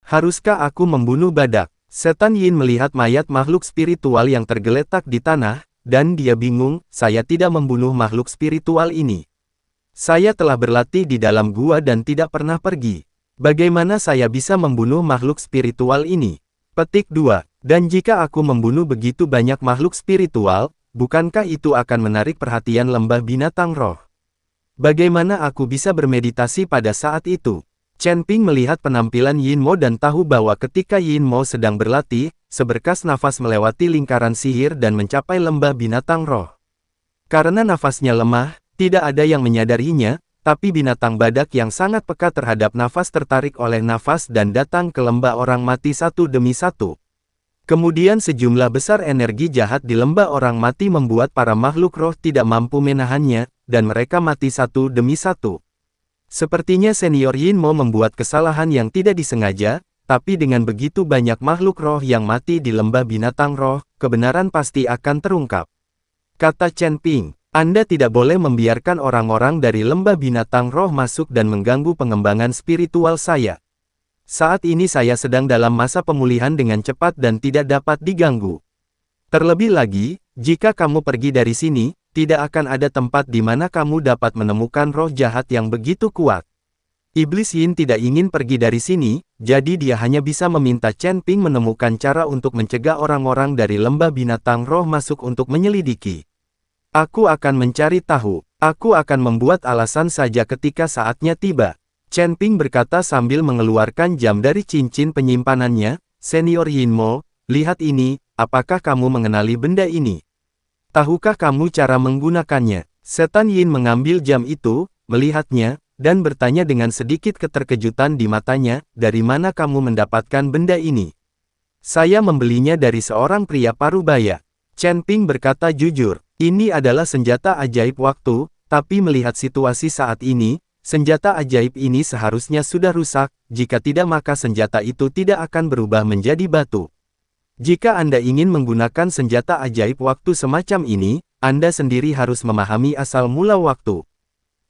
Haruskah aku membunuh badak? Setan Yin melihat mayat makhluk spiritual yang tergeletak di tanah, dan dia bingung, saya tidak membunuh makhluk spiritual ini. Saya telah berlatih di dalam gua dan tidak pernah pergi. Bagaimana saya bisa membunuh makhluk spiritual ini? Petik 2. Dan jika aku membunuh begitu banyak makhluk spiritual, bukankah itu akan menarik perhatian lembah binatang roh? Bagaimana aku bisa bermeditasi pada saat itu? Chen Ping melihat penampilan Yin Mo dan tahu bahwa ketika Yin Mo sedang berlatih, seberkas nafas melewati lingkaran sihir dan mencapai lembah binatang roh. Karena nafasnya lemah, tidak ada yang menyadarinya, tapi binatang badak yang sangat peka terhadap nafas tertarik oleh nafas dan datang ke lembah orang mati satu demi satu. Kemudian sejumlah besar energi jahat di lembah orang mati membuat para makhluk roh tidak mampu menahannya, dan mereka mati satu demi satu. Sepertinya senior Yin Mo membuat kesalahan yang tidak disengaja, tapi dengan begitu banyak makhluk roh yang mati di lembah binatang roh, kebenaran pasti akan terungkap. Kata Chen Ping, Anda tidak boleh membiarkan orang-orang dari lembah binatang roh masuk dan mengganggu pengembangan spiritual saya. Saat ini saya sedang dalam masa pemulihan dengan cepat dan tidak dapat diganggu. Terlebih lagi, jika kamu pergi dari sini, tidak akan ada tempat di mana kamu dapat menemukan roh jahat yang begitu kuat. Iblis Yin tidak ingin pergi dari sini, jadi dia hanya bisa meminta Chen Ping menemukan cara untuk mencegah orang-orang dari lembah binatang roh masuk untuk menyelidiki. Aku akan mencari tahu, aku akan membuat alasan saja ketika saatnya tiba. Chen Ping berkata sambil mengeluarkan jam dari cincin penyimpanannya, Senior Yin Mo, lihat ini, apakah kamu mengenali benda ini? Tahukah kamu cara menggunakannya? Setan Yin mengambil jam itu, melihatnya, dan bertanya dengan sedikit keterkejutan di matanya, dari mana kamu mendapatkan benda ini? Saya membelinya dari seorang pria parubaya. Chen Ping berkata jujur, ini adalah senjata ajaib waktu, tapi melihat situasi saat ini, senjata ajaib ini seharusnya sudah rusak, jika tidak maka senjata itu tidak akan berubah menjadi batu. Jika Anda ingin menggunakan senjata ajaib waktu semacam ini, Anda sendiri harus memahami asal mula waktu.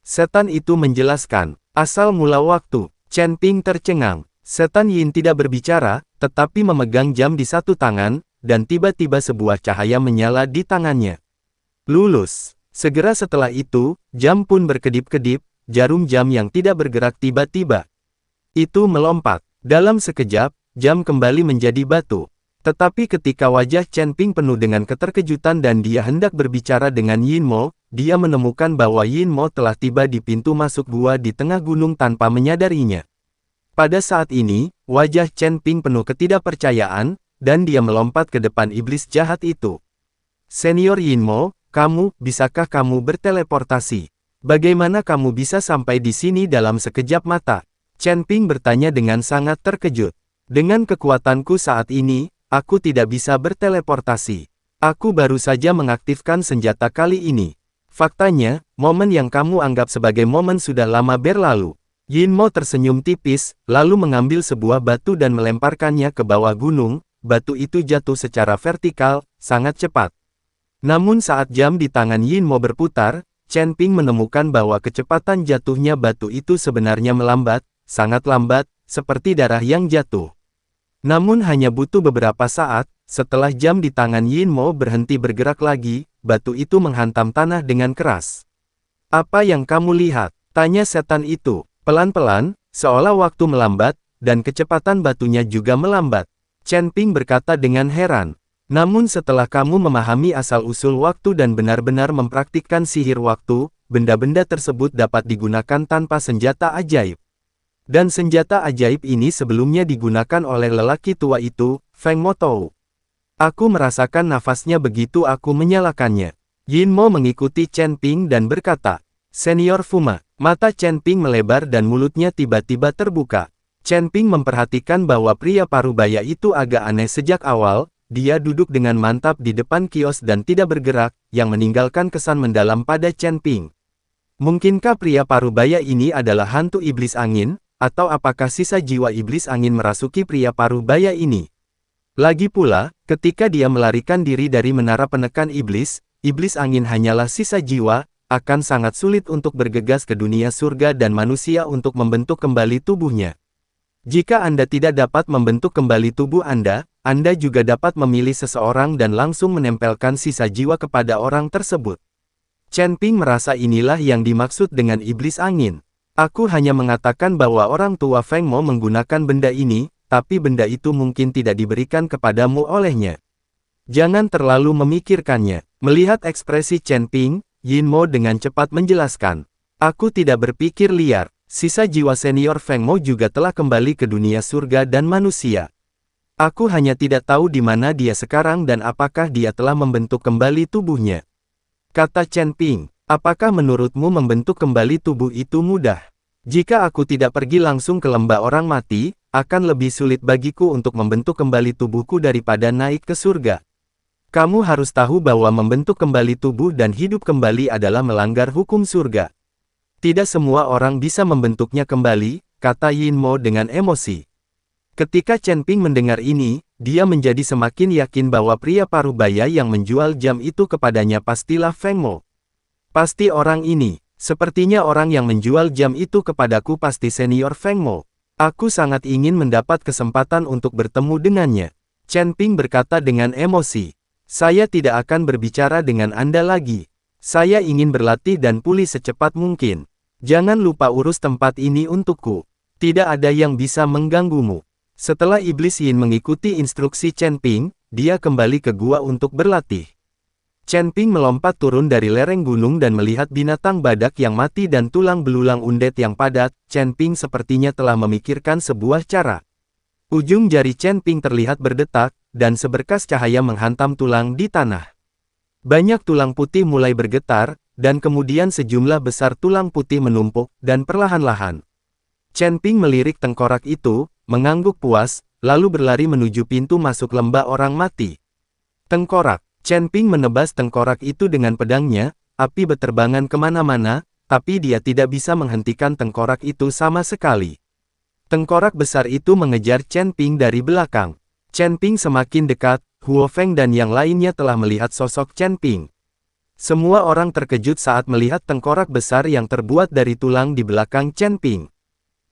Setan itu menjelaskan, asal mula waktu. Chen Ping tercengang. Setan Yin tidak berbicara, tetapi memegang jam di satu tangan, dan tiba-tiba sebuah cahaya menyala di tangannya. Lulus. Segera setelah itu, jam pun berkedip-kedip, jarum jam yang tidak bergerak tiba-tiba itu melompat. Dalam sekejap, jam kembali menjadi batu. Tetapi ketika wajah Chen Ping penuh dengan keterkejutan dan dia hendak berbicara dengan Yin Mo, dia menemukan bahwa Yin Mo telah tiba di pintu masuk gua di tengah gunung tanpa menyadarinya. Pada saat ini, wajah Chen Ping penuh ketidakpercayaan, dan dia melompat ke depan iblis jahat itu. Senior Yin Mo, bisakah kamu berteleportasi? Bagaimana kamu bisa sampai di sini dalam sekejap mata? Chen Ping bertanya dengan sangat terkejut. Dengan kekuatanku saat ini, aku tidak bisa berteleportasi. Aku baru saja mengaktifkan senjata kali ini. Faktanya, momen yang kamu anggap sebagai momen sudah lama berlalu. Yin Mo tersenyum tipis, lalu mengambil sebuah batu dan melemparkannya ke bawah gunung. Batu itu jatuh secara vertikal, sangat cepat. Namun saat jam di tangan Yin Mo berputar, Chen Ping menemukan bahwa kecepatan jatuhnya batu itu sebenarnya melambat, sangat lambat, seperti darah yang jatuh. Namun hanya butuh beberapa saat, setelah jam di tangan Yin Mo berhenti bergerak lagi, batu itu menghantam tanah dengan keras. Apa yang kamu lihat? Tanya setan itu. Pelan-pelan, seolah waktu melambat, dan kecepatan batunya juga melambat. Chen Ping berkata dengan heran. Namun setelah kamu memahami asal-usul waktu dan benar-benar mempraktikkan sihir waktu, benda-benda tersebut dapat digunakan tanpa senjata ajaib. Dan senjata ajaib ini sebelumnya digunakan oleh lelaki tua itu, Feng Motou. Aku merasakan nafasnya begitu aku menyalakannya. Yin Mo mengikuti Chen Ping dan berkata, Senior Fuma. Mata Chen Ping melebar dan mulutnya tiba-tiba terbuka. Chen Ping memperhatikan bahwa pria parubaya itu agak aneh sejak awal, dia duduk dengan mantap di depan kios dan tidak bergerak, yang meninggalkan kesan mendalam pada Chen Ping. Mungkinkah pria parubaya ini adalah hantu iblis angin, atau apakah sisa jiwa iblis angin merasuki pria parubaya ini? Lagi pula, ketika dia melarikan diri dari menara penekan iblis, iblis angin hanyalah sisa jiwa, akan sangat sulit untuk bergegas ke dunia surga dan manusia untuk membentuk kembali tubuhnya. Jika Anda tidak dapat membentuk kembali tubuh Anda juga dapat memilih seseorang dan langsung menempelkan sisa jiwa kepada orang tersebut. Chen Ping merasa inilah yang dimaksud dengan iblis angin. Aku hanya mengatakan bahwa orang tua Feng Mo menggunakan benda ini, tapi benda itu mungkin tidak diberikan kepadamu olehnya. Jangan terlalu memikirkannya. Melihat ekspresi Chen Ping, Yin Mo dengan cepat menjelaskan. Aku tidak berpikir liar. Sisa jiwa senior Feng Mo juga telah kembali ke dunia surga dan manusia. Aku hanya tidak tahu di mana dia sekarang dan apakah dia telah membentuk kembali tubuhnya. Kata Chen Ping, apakah menurutmu membentuk kembali tubuh itu mudah? Jika aku tidak pergi langsung ke lembah orang mati, akan lebih sulit bagiku untuk membentuk kembali tubuhku daripada naik ke surga. Kamu harus tahu bahwa membentuk kembali tubuh dan hidup kembali adalah melanggar hukum surga. Tidak semua orang bisa membentuknya kembali, kata Yin Mo dengan emosi. Ketika Chen Ping mendengar ini, dia menjadi semakin yakin bahwa pria parubaya yang menjual jam itu kepadanya pastilah Feng Mo. Pasti orang ini, sepertinya orang yang menjual jam itu kepadaku pasti senior Feng Mo. Aku sangat ingin mendapat kesempatan untuk bertemu dengannya. Chen Ping berkata dengan emosi. Saya tidak akan berbicara dengan Anda lagi. Saya ingin berlatih dan pulih secepat mungkin. Jangan lupa urus tempat ini untukku. Tidak ada yang bisa mengganggumu. Setelah Iblis Yin mengikuti instruksi Chen Ping, dia kembali ke gua untuk berlatih. Chen Ping melompat turun dari lereng gunung dan melihat binatang badak yang mati dan tulang belulang undet yang padat. Chen Ping sepertinya telah memikirkan sebuah cara. Ujung jari Chen Ping terlihat berdetak, dan seberkas cahaya menghantam tulang di tanah. Banyak tulang putih mulai bergetar, dan kemudian sejumlah besar tulang putih menumpuk, dan perlahan-lahan. Chen Ping melirik tengkorak itu, mengangguk puas, lalu berlari menuju pintu masuk lembah orang mati. Tengkorak. Chen Ping menebas tengkorak itu dengan pedangnya, api berterbangan kemana-mana, tapi dia tidak bisa menghentikan tengkorak itu sama sekali. Tengkorak besar itu mengejar Chen Ping dari belakang. Chen Ping semakin dekat, Huo Feng dan yang lainnya telah melihat sosok Chen Ping. Semua orang terkejut saat melihat tengkorak besar yang terbuat dari tulang di belakang Chen Ping.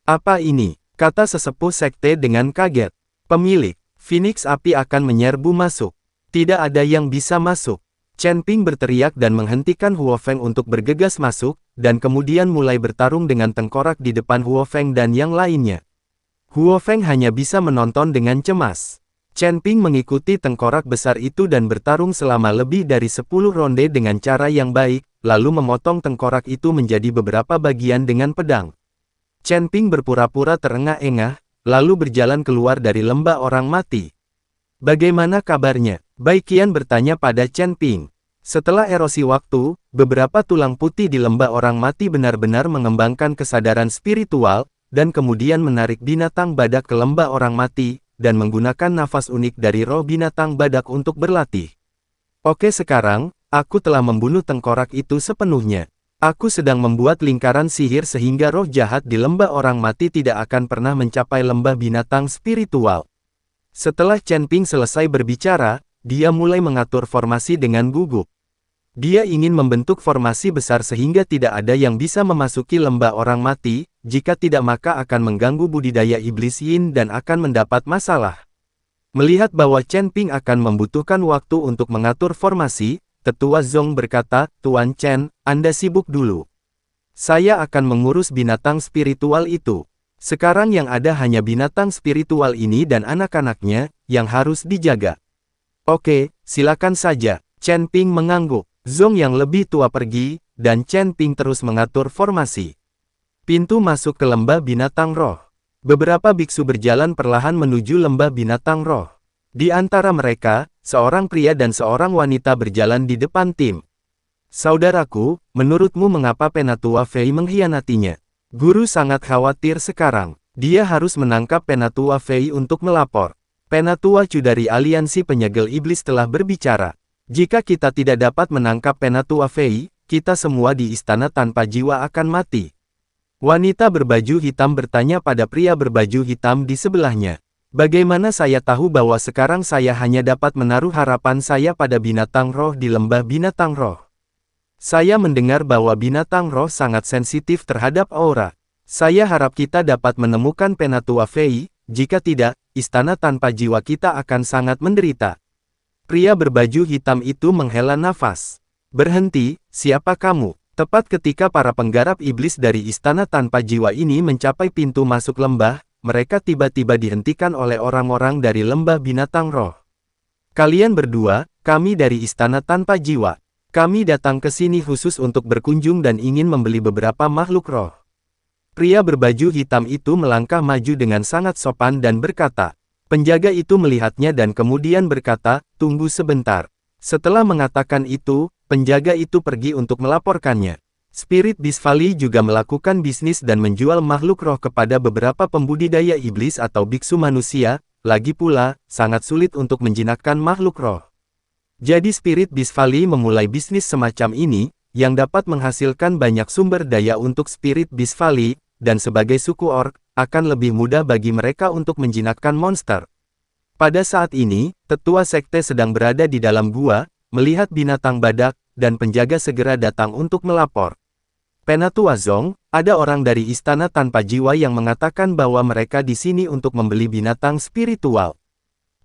Apa ini? Kata sesepuh sekte dengan kaget. Pemilik, Phoenix api akan menyerbu masuk. Tidak ada yang bisa masuk. Chen Ping berteriak dan menghentikan Huo Feng untuk bergegas masuk, dan kemudian mulai bertarung dengan tengkorak di depan Huo Feng dan yang lainnya. Huo Feng hanya bisa menonton dengan cemas. Chen Ping mengikuti tengkorak besar itu dan bertarung selama lebih dari 10 ronde dengan cara yang baik, lalu memotong tengkorak itu menjadi beberapa bagian dengan pedang. Chen Ping berpura-pura terengah-engah, lalu berjalan keluar dari lembah orang mati. Bagaimana kabarnya? Bai Qian bertanya pada Chen Ping. Setelah erosi waktu, beberapa tulang putih di lembah orang mati benar-benar mengembangkan kesadaran spiritual, dan kemudian menarik binatang badak ke lembah orang mati, dan menggunakan nafas unik dari roh binatang badak untuk berlatih. Oke, sekarang, aku telah membunuh tengkorak itu sepenuhnya. Aku sedang membuat lingkaran sihir sehingga roh jahat di lembah orang mati tidak akan pernah mencapai lembah binatang spiritual. Setelah Chen Ping selesai berbicara, dia mulai mengatur formasi dengan gugup. Dia ingin membentuk formasi besar sehingga tidak ada yang bisa memasuki lembah orang mati, jika tidak maka akan mengganggu budidaya Iblis Yin dan akan mendapat masalah. Melihat bahwa Chen Ping akan membutuhkan waktu untuk mengatur formasi, Tetua Zong berkata, Tuan Chen, Anda sibuk dulu. Saya akan mengurus binatang spiritual itu. Sekarang yang ada hanya binatang spiritual ini dan anak-anaknya, yang harus dijaga. Oke, silakan saja. Chen Ping mengangguk. Zong yang lebih tua pergi, dan Chen Ping terus mengatur formasi. Pintu masuk ke lembah binatang roh. Beberapa biksu berjalan perlahan menuju lembah binatang roh. Di antara mereka, seorang pria dan seorang wanita berjalan di depan tim. Saudaraku, menurutmu mengapa Penatua Fei mengkhianatinya? Guru sangat khawatir sekarang. Dia harus menangkap Penatua Fei untuk melapor. Penatua Chu dari Aliansi Penyegel Iblis telah berbicara. Jika kita tidak dapat menangkap Penatua Fei, kita semua di istana tanpa jiwa akan mati. Wanita berbaju hitam bertanya pada pria berbaju hitam di sebelahnya. Bagaimana saya tahu bahwa sekarang saya hanya dapat menaruh harapan saya pada binatang roh di lembah binatang roh? Saya mendengar bahwa binatang roh sangat sensitif terhadap aura. Saya harap kita dapat menemukan Penatua Fei, jika tidak, istana tanpa jiwa kita akan sangat menderita. Pria berbaju hitam itu menghela nafas. Berhenti, siapa kamu? Tepat ketika para penggarap iblis dari istana tanpa jiwa ini mencapai pintu masuk lembah, mereka tiba-tiba dihentikan oleh orang-orang dari lembah binatang roh. Kalian berdua, kami dari istana tanpa jiwa. Kami datang ke sini khusus untuk berkunjung dan ingin membeli beberapa makhluk roh. Pria berbaju hitam itu melangkah maju dengan sangat sopan dan berkata. Penjaga itu melihatnya dan kemudian berkata, tunggu sebentar. Setelah mengatakan itu, penjaga itu pergi untuk melaporkannya. Spirit Beast Valley juga melakukan bisnis dan menjual makhluk roh kepada beberapa pembudidaya iblis atau biksu manusia, lagi pula, sangat sulit untuk menjinakkan makhluk roh. Jadi Spirit Beast Valley memulai bisnis semacam ini, yang dapat menghasilkan banyak sumber daya untuk Spirit Beast Valley, dan sebagai suku orc, akan lebih mudah bagi mereka untuk menjinakkan monster. Pada saat ini, tetua sekte sedang berada di dalam gua, melihat binatang badak, dan penjaga segera datang untuk melapor. Penatua Zong, ada orang dari istana tanpa jiwa yang mengatakan bahwa mereka di sini untuk membeli binatang spiritual.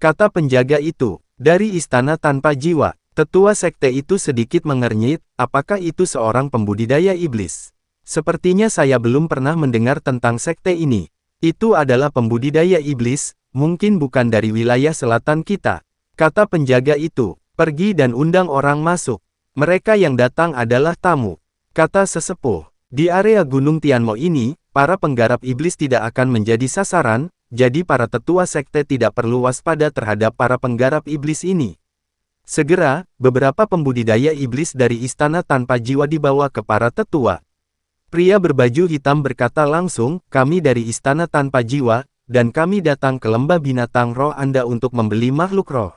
Kata penjaga itu. Dari istana tanpa jiwa, tetua sekte itu sedikit mengernyit, apakah itu seorang pembudidaya iblis? Sepertinya saya belum pernah mendengar tentang sekte ini. Itu adalah pembudidaya iblis, mungkin bukan dari wilayah selatan kita. Kata penjaga itu, pergi dan undang orang masuk. Mereka yang datang adalah tamu. Kata sesepuh, di area Gunung Tianmo ini, para penggarap iblis tidak akan menjadi sasaran, jadi para tetua sekte tidak perlu waspada terhadap para penggarap iblis ini. Segera, beberapa pembudidaya iblis dari istana tanpa jiwa dibawa ke para tetua. Pria berbaju hitam berkata langsung, kami dari istana tanpa jiwa, dan kami datang ke lembah binatang roh Anda untuk membeli makhluk roh.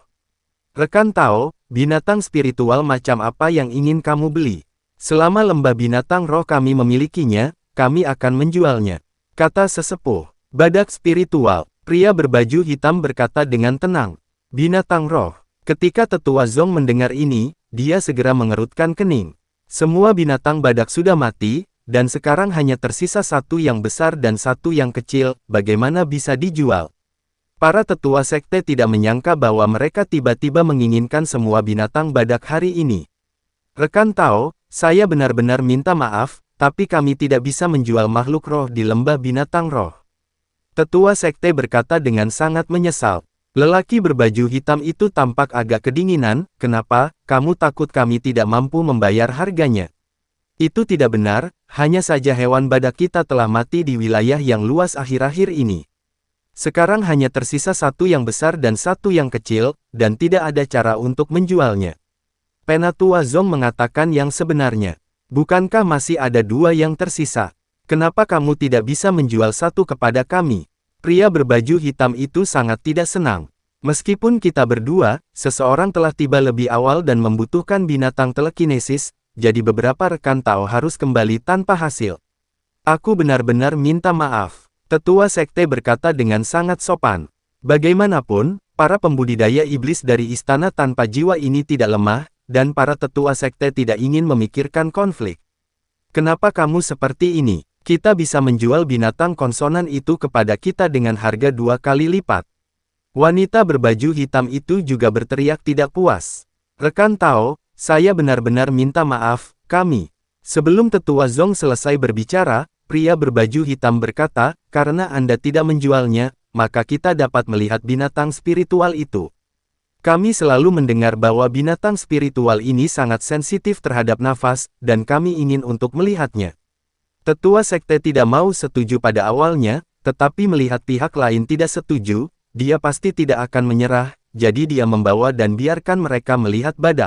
Rekan Tao, binatang spiritual macam apa yang ingin kamu beli? Selama lembah binatang roh kami memilikinya, kami akan menjualnya. Kata sesepuh. Badak spiritual, pria berbaju hitam berkata dengan tenang. Binatang roh. Ketika tetua Zong mendengar ini, dia segera mengerutkan kening. Semua binatang badak sudah mati, dan sekarang hanya tersisa satu yang besar dan satu yang kecil, bagaimana bisa dijual? Para tetua sekte tidak menyangka bahwa mereka tiba-tiba menginginkan semua binatang badak hari ini. Rekan Tao, saya benar-benar minta maaf, tapi kami tidak bisa menjual makhluk roh di lembah binatang roh. Tetua sekte berkata dengan sangat menyesal. Lelaki berbaju hitam itu tampak agak kedinginan, kenapa, kamu takut kami tidak mampu membayar harganya? Itu tidak benar, hanya saja hewan badak kita telah mati di wilayah yang luas akhir-akhir ini. Sekarang hanya tersisa satu yang besar dan satu yang kecil, dan tidak ada cara untuk menjualnya. Penatua Zong mengatakan yang sebenarnya. Bukankah masih ada dua yang tersisa? Kenapa kamu tidak bisa menjual satu kepada kami? Pria berbaju hitam itu sangat tidak senang. Meskipun kita berdua, seseorang telah tiba lebih awal dan membutuhkan binatang telekinesis, jadi beberapa rekan Tao harus kembali tanpa hasil. Aku benar-benar minta maaf. Tetua sekte berkata dengan sangat sopan. Bagaimanapun, para pembudidaya iblis dari istana tanpa jiwa ini tidak lemah, dan para tetua sekte tidak ingin memikirkan konflik. Kenapa kamu seperti ini? Kita bisa menjual binatang konsonan itu kepada kita dengan harga 2 kali lipat. Wanita berbaju hitam itu juga berteriak tidak puas. Rekan Tao, saya benar-benar minta maaf, kami. Sebelum tetua Zong selesai berbicara, pria berbaju hitam berkata, karena Anda tidak menjualnya, maka kita dapat melihat binatang spiritual itu. Kami selalu mendengar bahwa binatang spiritual ini sangat sensitif terhadap nafas, dan kami ingin untuk melihatnya. Tetua sekte tidak mau setuju pada awalnya, tetapi melihat pihak lain tidak setuju, dia pasti tidak akan menyerah, jadi dia membawa dan biarkan mereka melihat badak.